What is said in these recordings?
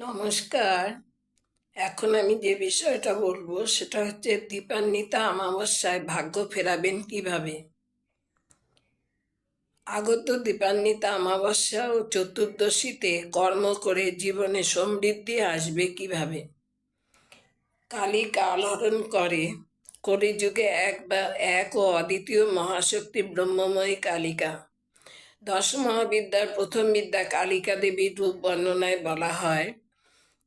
নমস্কার। এখন আমি যে বিষয়টা বলবো সেটা হচ্ছে দীপান্বিতা অমাবস্যায় ভাগ্য ফেরাবেন কিভাবে। আগত দীপান্বিতা অমাবস্যা ও চতুর্দশীতে কর্ম করে জীবনে সমৃদ্ধি আসবে কিভাবে। কালী কালহরণ করে কলিযুগে এক ও অদ্বিতীয় মহাশক্তি ব্রহ্মময়ী কালিকা। দশ মহাবিদ্যার প্রথম বিদ্যা কালিকা দেবীর রূপ বর্ণনায় বলা হয়,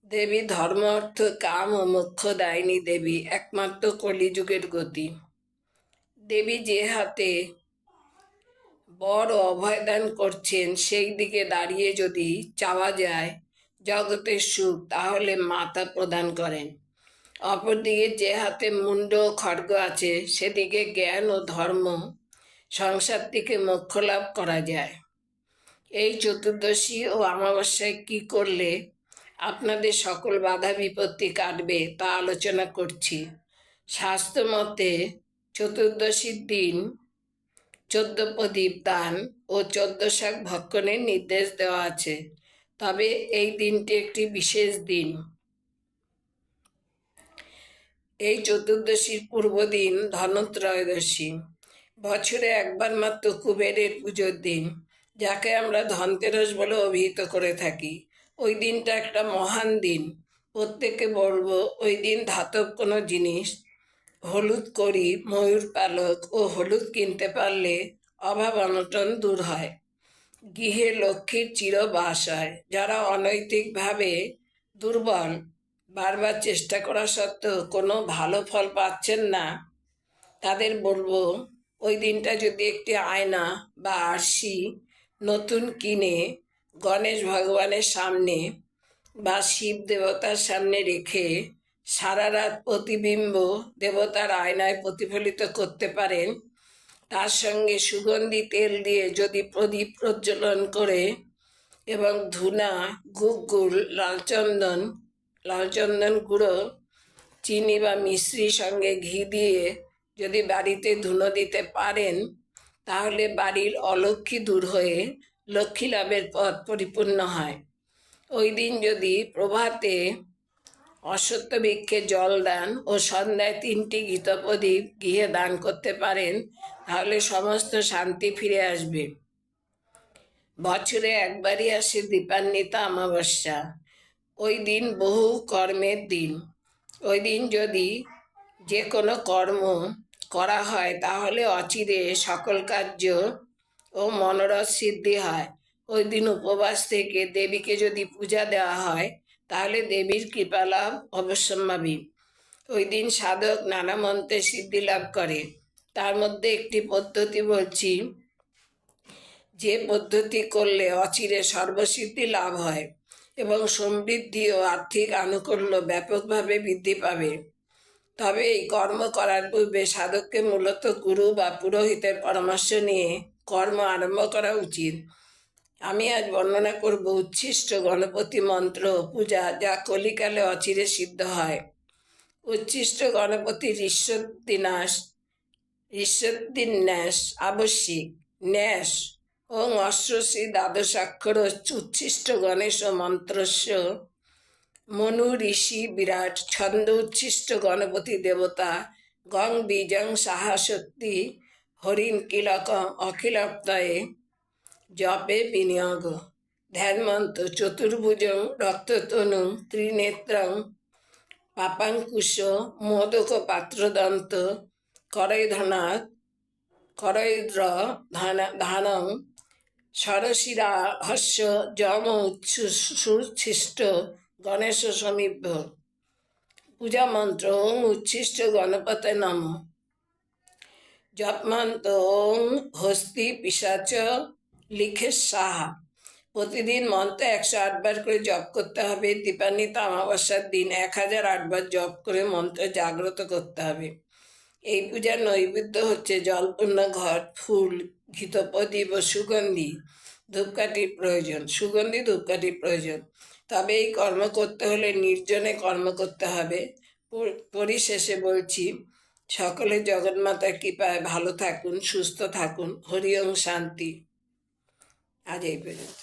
দেবী ধর্ম অর্থ কাম ও মোক্ষ দায়িনী দেবী, একমাত্র কলিযুগের গতি। দেবী যে হাতে বড় অভয়দান করছেন সেই দিকে দাঁড়িয়ে যদি চাওয়া যায় জগতের সুখ, তাহলে মাতা প্রদান করেন। অপরদিকে যে হাতে মুন্ড ও খড়গ আছে সেদিকে জ্ঞান ও ধর্ম, সংসার থেকে মোক্ষ লাভ করা যায়। এই চতুর্দশী ও অমাবস্যায় কি করলে আপনাদের সকল বাধা বিপত্তি কাটবে তা আলোচনা করছি। শাস্ত্র মতে চতুর্দশীর দিন 14 প্রদীপ দান ও 14 শাক ভক্ষণের নির্দেশ দেওয়া আছে। তবে এই দিনটি একটি বিশেষ দিন। এই চতুর্দশীর পূর্ব দিন ধনত্রয়োদশী, বছরে একবার মাত্র কুবেরের পুজোর দিন, যাকে আমরা ধনতেরস বলে অভিহিত করে থাকি। ওই দিনটা একটা মহান দিন। প্রত্যেকে বলবো ওই দিন ধাতব কোনো জিনিস, হলুদ করি, ময়ূর পালক ও হলুদ কিনতে পারলে অভাব অনটন দূর হয়, গৃহে লক্ষ্মীর চিরবাস হয়। যারা অনৈতিকভাবে দুর্বল, বারবার চেষ্টা করা সত্ত্বেও কোনো ভালো ফল পাচ্ছেন না, তাদের বলবো ওই দিনটা যদি একটি আয়না বা আরশি নতুন কিনে গণেশ ভগবানের সামনে বা শিব দেবতার সামনে রেখে সারা রাত প্রতিবিম্ব দেবতার আয়নায় প্রতিফলিত করতে পারেন, তার সঙ্গে সুগন্ধি তেল দিয়ে যদি প্রদীপ প্রজ্বলন করে এবং ধুনা, গুগ্গুল, লালচন্দন গুঁড়ো, চিনি বা মিশ্রি সঙ্গে ঘি দিয়ে যদি বাড়িতে ধুনো দিতে পারেন, তাহলে বাড়ির অলক্ষ্মী দূর হয়ে লক্ষ্মী লাভের পথ পরিপূর্ণ হয়। ওই দিন যদি প্রভাতে অশ্বত্থ বৃক্ষে জল দান ও সন্ধ্যায় 3টি ঘৃতপ্রদীপ গৃহে দান করতে পারেন, তাহলে সমস্ত শান্তি ফিরে আসবে। বছরে একবারই আসে দীপান্বিতা অমাবস্যা। ওই দিন বহু কর্মের দিন। ওই দিন যদি যে কোনো কর্ম করা হয় তাহলে অচিরে সকল কার্য ও মনোরথ সিদ্ধি হয়। ওই দিন উপবাস থেকে দেবীকে যদি পূজা দেওয়া হয় তাহলে দেবীর কৃপা লাভ অবশ্যম্ভাবী। ওই দিন সাধক নানা মন্ত্রে সিদ্ধি লাভ করে। তার মধ্যে একটি পদ্ধতি বলছি, যে পদ্ধতি করলে অচিরে সর্বসিদ্ধি লাভ হয় এবং সমৃদ্ধি ও আর্থিক আনুকূল্য ব্যাপকভাবে বৃদ্ধি পাবে। তবে এই কর্ম করার পূর্বে সাধককে মূলত গুরু বা পুরোহিতের পরামর্শ নিয়ে কর্ম আরম্ভ করা উচিত। আমি আজ বর্ণনা করব উচ্ছিষ্ট গণপতি মন্ত্র পূজা, যা কলিকালে অচিরে সিদ্ধ হয়। উচ্ছিষ্ট গণপতি ঋষ্যদ্বিন্যাস আবশ্যিক ন্যাস ও অশ্বশ্রী দ্বাদশাক্ষর উচ্ছিষ্ট গণেশ মন্ত্রস্য মনু ঋষি বিরাট ছন্দ উচ্ছিষ্ট গণপতি দেবতা গং বীজং সাহা শক্তি হরিণ কিলকম অখিলপ্তয়ে জপে বিনিয়োগ। ধ্যান মন্ত্র চতুর্ভুজং রক্ততনু ত্রিনেত্রং পাপাঙ্কুশ মোদক পাত্রদন্ত করৈদ্র ধানং সরশিরা হস্য যম সুচ্ছিষ্ট গণেশ সমীভ্য। পূজা মন্ত্র ওং উচ্ছিষ্ট গণপতে নম। জপ মন্ত্র ওং হস্তি পিশাচ লিখে সাহা। প্রতিদিন মন্ত্র 108 বার করে জপ করতে হবে। দীপান্বিতা অমাবস্যার দিন 1008 বার জপ করে মন্ত্র জাগ্রত করতে হবে। এই পূজার নৈবেদ্য হচ্ছে জলপূর্ণ ঘট, ফুল, ঘৃতপ্রদীপ ও সুগন্ধি ধূপকাঠির প্রয়োজন। তবে এই কর্ম করতে হলে নির্জনে কর্ম করতে হবে। পরিশেষে বলছি, সকলে জগন্মাতার কৃপায় ভালো থাকুন, সুস্থ থাকুন। হরি ওম শান্তি। আজ এই পর্যন্ত।